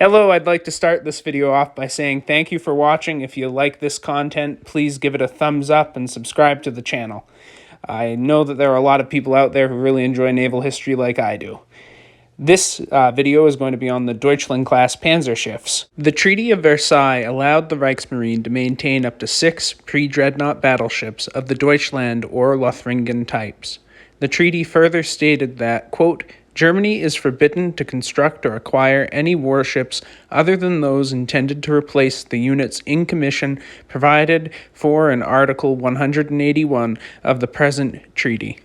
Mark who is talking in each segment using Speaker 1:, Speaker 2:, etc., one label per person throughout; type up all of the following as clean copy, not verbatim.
Speaker 1: Hello, I'd like to start this video off by saying thank you for watching. If you like this content, please give it a thumbs up and subscribe to the channel. I know that there are a lot of people out there who really enjoy naval history like I do. This video is going to be on the Deutschland-class Panzer ships. The Treaty of Versailles allowed the Reichsmarine to maintain up to 6 pre-dreadnought battleships of the Deutschland or Lothringen types. The treaty further stated that, quote, Germany is forbidden to construct or acquire any warships other than those intended to replace the units in commission provided for in Article 181 of the present treaty.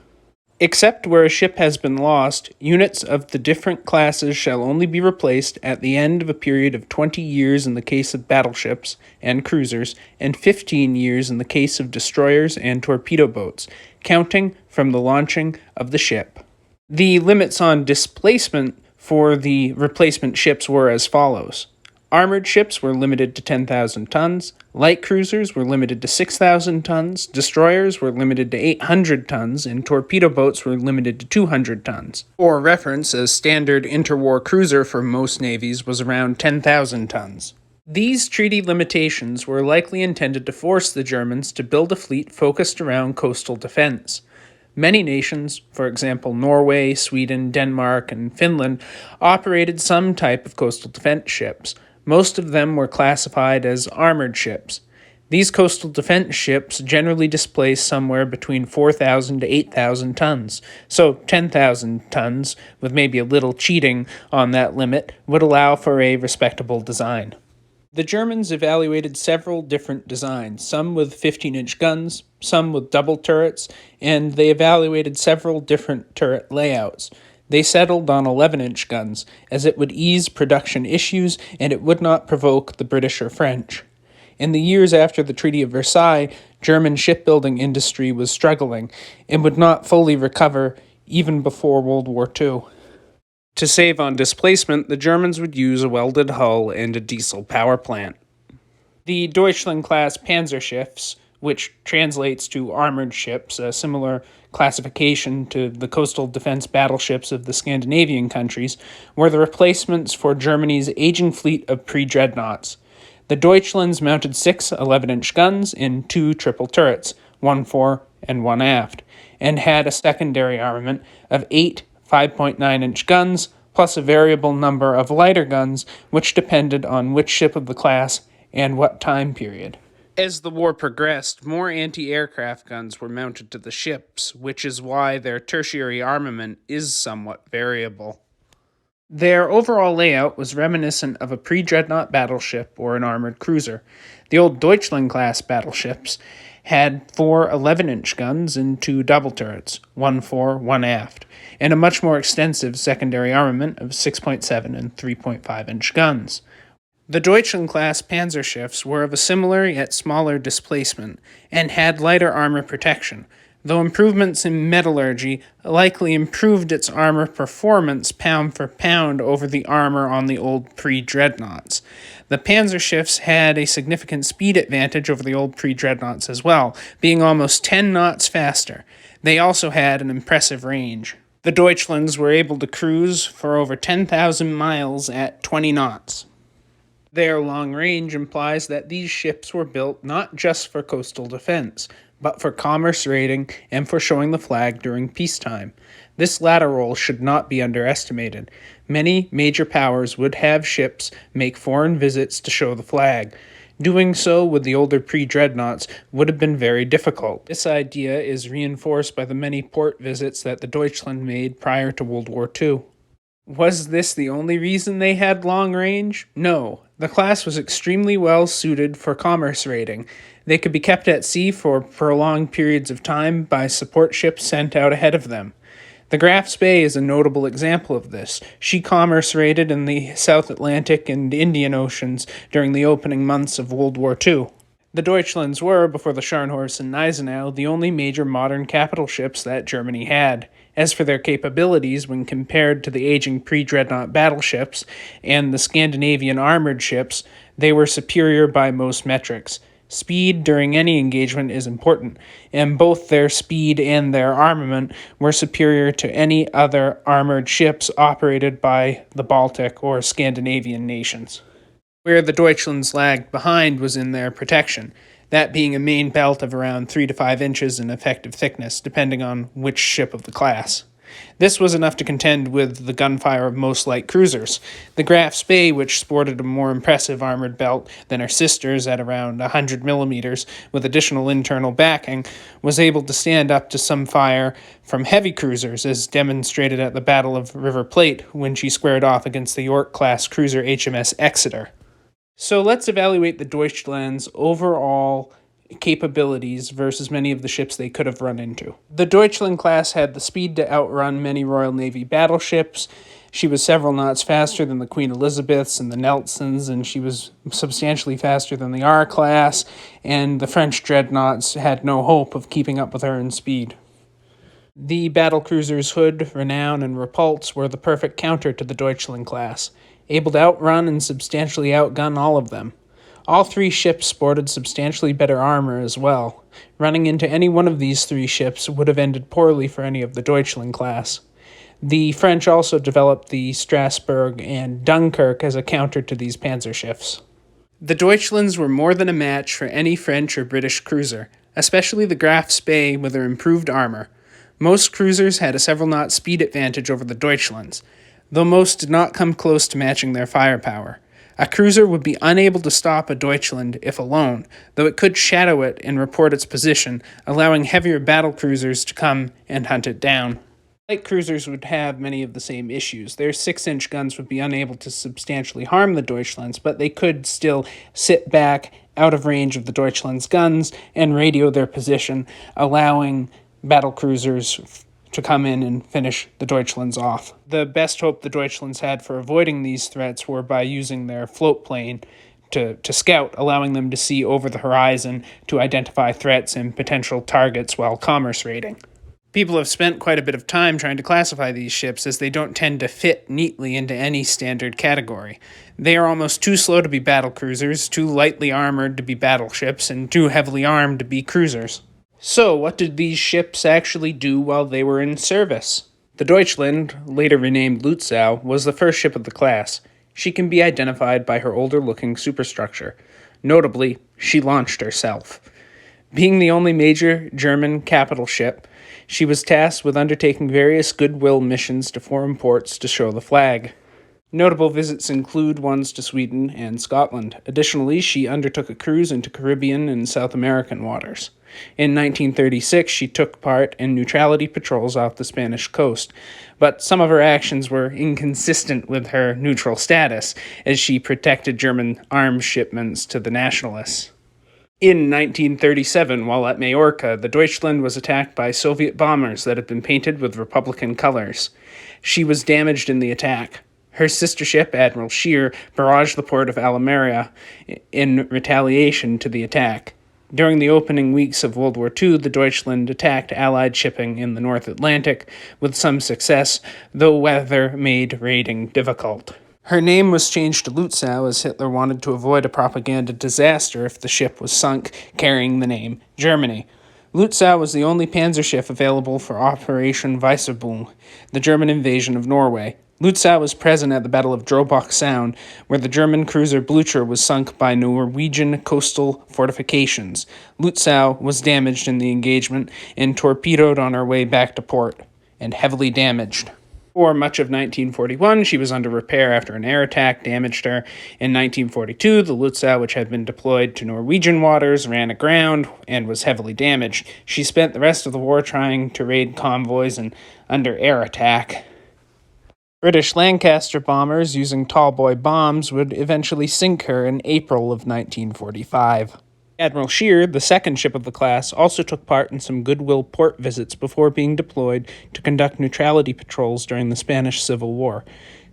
Speaker 1: Except where a ship has been lost, units of the different classes shall only be replaced at the end of a period of 20 years in the case of battleships and cruisers, and 15 years in the case of destroyers and torpedo boats, counting from the launching of the ship. The limits on displacement for the replacement ships were as follows. Armored ships were limited to 10,000 tons, light cruisers were limited to 6,000 tons, destroyers were limited to 800 tons, and torpedo boats were limited to 200 tons. For reference, a standard interwar cruiser for most navies was around 10,000 tons. These treaty limitations were likely intended to force the Germans to build a fleet focused around coastal defense. Many nations, for example Norway, Sweden, Denmark, and Finland, operated some type of coastal defense ships. Most of them were classified as armored ships. These coastal defense ships generally displaced somewhere between 4,000 to 8,000 tons. So 10,000 tons, with maybe a little cheating on that limit, would allow for a respectable design. The Germans evaluated several different designs, some with 15-inch guns, some with double turrets, and they evaluated several different turret layouts. They settled on 11-inch guns, as it would ease production issues and it would not provoke the British or French. In the years after the Treaty of Versailles, German shipbuilding industry was struggling and would not fully recover even before World War II. To save on displacement, the Germans would use a welded hull and a diesel power plant. The Deutschland-class Panzer ships, which translates to armored ships, a similar classification to the coastal defense battleships of the Scandinavian countries, were the replacements for Germany's aging fleet of pre-dreadnoughts. The Deutschlands mounted 6 11-inch guns and 2 triple turrets, 1 fore and 1 aft, and had a secondary armament of 8 5.9-inch guns, plus a variable number of lighter guns, which depended on which ship of the class and what time period. As the war progressed, more anti-aircraft guns were mounted to the ships, which is why their tertiary armament is somewhat variable. Their overall layout was reminiscent of a pre-dreadnought battleship or an armored cruiser. The old Deutschland-class battleships had 4 11-inch guns and 2 double turrets, 1 fore, 1 aft, and a much more extensive secondary armament of 6.7 and 3.5-inch guns. The Deutschland-class Panzer ships were of a similar yet smaller displacement and had lighter armor protection, though improvements in metallurgy likely improved its armor performance pound for pound over the armor on the old pre-dreadnoughts. The Panzer ships had a significant speed advantage over the old pre-dreadnoughts as well, being almost 10 knots faster. They also had an impressive range. The Deutschlands were able to cruise for over 10,000 miles at 20 knots. Their long range implies that these ships were built not just for coastal defense, but for commerce raiding and for showing the flag during peacetime. This latter role should not be underestimated. Many major powers would have ships make foreign visits to show the flag. Doing so with the older pre-dreadnoughts would have been very difficult. This idea is reinforced by the many port visits that the Deutschland made prior to World War II. Was this the only reason they had long range? No. The class was extremely well suited for commerce raiding. They could be kept at sea for prolonged periods of time by support ships sent out ahead of them. The Graf's Bay is a notable example of this. She commerce raided in the South Atlantic and Indian Oceans during the opening months of World War II. The Deutschlands were, before the Scharnhorst and Gneisenau, the only major modern capital ships that Germany had. As for their capabilities when compared to the aging pre-dreadnought battleships and the Scandinavian armored ships, they were superior by most metrics. Speed during any engagement is important, and both their speed and their armament were superior to any other armored ships operated by the Baltic or Scandinavian nations. Where the Deutschlands lagged behind was in their protection, that being a main belt of around 3 to 5 inches in effective thickness, depending on which ship of the class. This was enough to contend with the gunfire of most light cruisers. The Graf Spee, which sported a more impressive armored belt than her sisters at around 100 millimeters, with additional internal backing, was able to stand up to some fire from heavy cruisers, as demonstrated at the Battle of River Plate when she squared off against the York-class cruiser HMS Exeter. So let's evaluate the Deutschland's overall capabilities versus many of the ships they could have run into. The Deutschland class had the speed to outrun many Royal Navy battleships. She was several knots faster than the Queen Elizabeths and the Nelsons, and she was substantially faster than the R class, and the French dreadnoughts had no hope of keeping up with her in speed. The battlecruisers Hood, Renown, and Repulse were the perfect counter to the Deutschland class, able to outrun and substantially outgun all of them. All three ships sported substantially better armor as well. Running into any one of these three ships would have ended poorly for any of the Deutschland class. The French also developed the Strasbourg and Dunkirk as a counter to these Panzer ships. The Deutschlands were more than a match for any French or British cruiser, especially the Graf Spee with their improved armor. Most cruisers had a several knot speed advantage over the Deutschlands, though most did not come close to matching their firepower. A cruiser would be unable to stop a Deutschland if alone, though it could shadow it and report its position, allowing heavier battle cruisers to come and hunt it down. Light cruisers would have many of the same issues. Their 6-inch guns would be unable to substantially harm the Deutschlands, but they could still sit back out of range of the Deutschland's guns and radio their position, allowing battle cruisers to come in and finish the Deutschlands off. The best hope the Deutschlands had for avoiding these threats were by using their float plane to scout, allowing them to see over the horizon to identify threats and potential targets while commerce raiding. People have spent quite a bit of time trying to classify these ships, as they don't tend to fit neatly into any standard category. They are almost too slow to be battle cruisers, too lightly armored to be battleships, and too heavily armed to be cruisers. So, what did these ships actually do while they were in service? The Deutschland, later renamed Lutzow, was the first ship of the class. She can be identified by her older-looking superstructure. Notably, she launched herself. Being the only major German capital ship, she was tasked with undertaking various goodwill missions to foreign ports to show the flag. Notable visits include ones to Sweden and Scotland. Additionally, she undertook a cruise into Caribbean and South American waters. In 1936, she took part in neutrality patrols off the Spanish coast, but some of her actions were inconsistent with her neutral status, as she protected German arms shipments to the nationalists. In 1937, while at Majorca, the Deutschland was attacked by Soviet bombers that had been painted with Republican colors. She was damaged in the attack. Her sister ship, Admiral Scheer, barraged the port of Almeria in retaliation to the attack. During the opening weeks of World War II, the Deutschland attacked Allied shipping in the North Atlantic with some success, though weather made raiding difficult. Her name was changed to Lutzow, as Hitler wanted to avoid a propaganda disaster if the ship was sunk carrying the name Germany. Lutzow was the only Panzer ship available for Operation Weissebull, the German invasion of Norway. Lutzow was present at the Battle of Drobak Sound, where the German cruiser Blucher was sunk by Norwegian coastal fortifications. Lutzow was damaged in the engagement and torpedoed on her way back to port, and heavily damaged. For much of 1941, she was under repair after an air attack damaged her. In 1942, the Lutzow, which had been deployed to Norwegian waters, ran aground and was heavily damaged. She spent the rest of the war trying to raid convoys and under air attack. British Lancaster bombers using tallboy bombs would eventually sink her in April of 1945. Admiral Scheer, the second ship of the class, also took part in some goodwill port visits before being deployed to conduct neutrality patrols during the Spanish Civil War.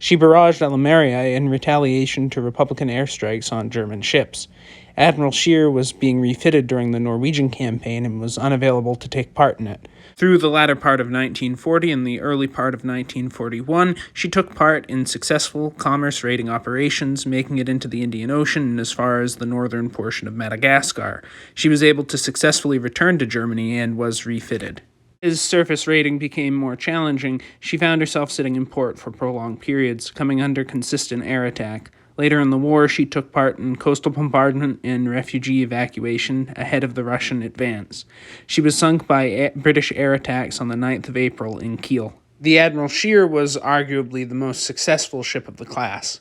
Speaker 1: She barraged Almeria in retaliation to Republican airstrikes on German ships. Admiral Scheer was being refitted during the Norwegian campaign and was unavailable to take part in it. Through the latter part of 1940 and the early part of 1941, she took part in successful commerce raiding operations, making it into the Indian Ocean and as far as the northern portion of Madagascar. She was able to successfully return to Germany and was refitted. As surface raiding became more challenging, she found herself sitting in port for prolonged periods, coming under consistent air attack. Later in the war, she took part in coastal bombardment and refugee evacuation ahead of the Russian advance. She was sunk by British air attacks on the 9th of April in Kiel. The Admiral Scheer was arguably the most successful ship of the class.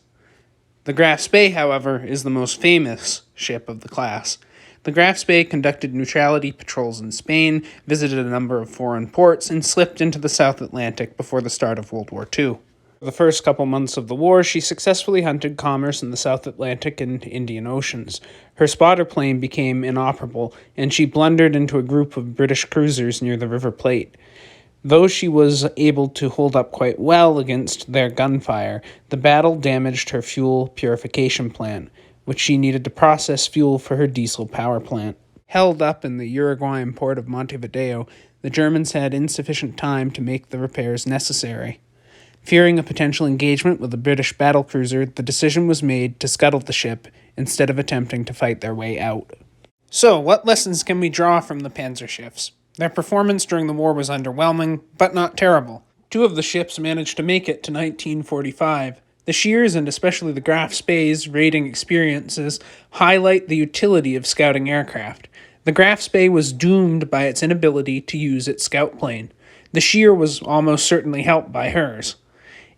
Speaker 1: The Graf Spee, however, is the most famous ship of the class. The Graf Spee conducted neutrality patrols in Spain, visited a number of foreign ports, and slipped into the South Atlantic before the start of World War II. For the first couple months of the war, she successfully hunted commerce in the South Atlantic and Indian Oceans. Her spotter plane became inoperable, and she blundered into a group of British cruisers near the River Plate. Though she was able to hold up quite well against their gunfire, the battle damaged her fuel purification plant, which she needed to process fuel for her diesel power plant. Held up in the Uruguayan port of Montevideo, the Germans had insufficient time to make the repairs necessary. Fearing a potential engagement with a British battlecruiser, the decision was made to scuttle the ship instead of attempting to fight their way out. So, what lessons can we draw from the Panzer ships? Their performance during the war was underwhelming, but not terrible. 2 of the ships managed to make it to 1945. The Scheers and especially the Graf Spee's raiding experiences highlight the utility of scouting aircraft. The Graf Spee was doomed by its inability to use its scout plane. The Scheer was almost certainly helped by hers.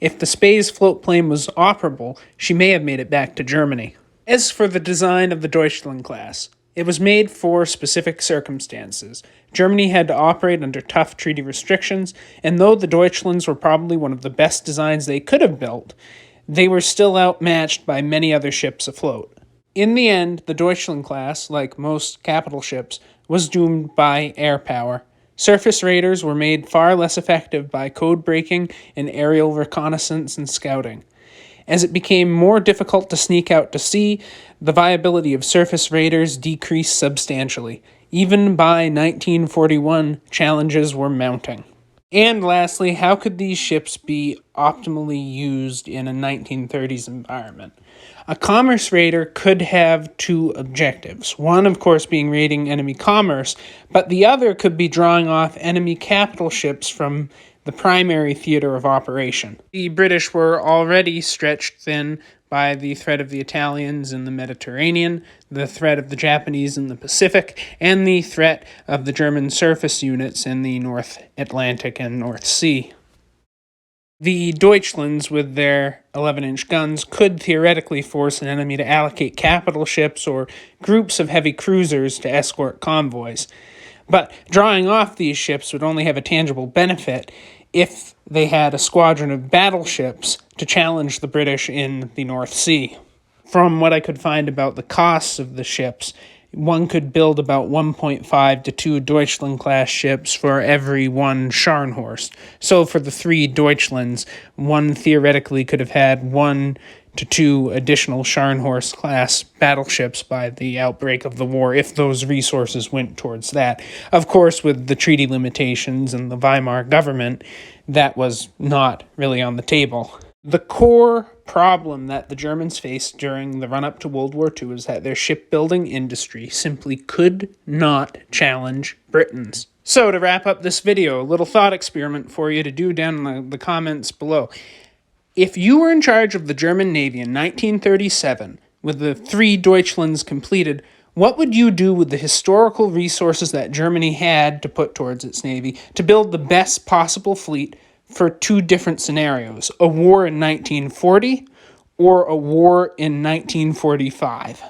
Speaker 1: If the Spee's float plane was operable, she may have made it back to Germany. As for the design of the Deutschland class, it was made for specific circumstances. Germany had to operate under tough treaty restrictions, and though the Deutschlands were probably one of the best designs they could have built, they were still outmatched by many other ships afloat. In the end, the Deutschland class, like most capital ships, was doomed by air power. Surface raiders were made far less effective by code breaking and aerial reconnaissance and scouting. As it became more difficult to sneak out to sea, the viability of surface raiders decreased substantially. Even by 1941, challenges were mounting. And lastly, how could these ships be optimally used in a 1930s environment? A commerce raider could have 2 objectives. One, of course, being raiding enemy commerce, but the other could be drawing off enemy capital ships from the primary theater of operation. The British were already stretched thin by the threat of the Italians in the Mediterranean, the threat of the Japanese in the Pacific, and the threat of the German surface units in the North Atlantic and North Sea. The Deutschlands, with their 11-inch guns, could theoretically force an enemy to allocate capital ships or groups of heavy cruisers to escort convoys. But drawing off these ships would only have a tangible benefit if they had a squadron of battleships to challenge the British in the North Sea. From what I could find about the costs of the ships, one could build about 1.5 to 2 Deutschland-class ships for every 1 Scharnhorst. So for the 3 Deutschlands, one theoretically could have had 1 to 2 additional Scharnhorst-class battleships by the outbreak of the war, if those resources went towards that. Of course, with the treaty limitations and the Weimar government, that was not really on the table. The core problem that the Germans faced during the run-up to World War II is that their shipbuilding industry simply could not challenge Britain's. So to wrap up this video, a little thought experiment for you to do down in the comments below. If you were in charge of the German Navy in 1937, with the 3 Deutschlands completed, what would you do with the historical resources that Germany had to put towards its navy to build the best possible fleet for 2 different scenarios, a war in 1940 or a war in 1945?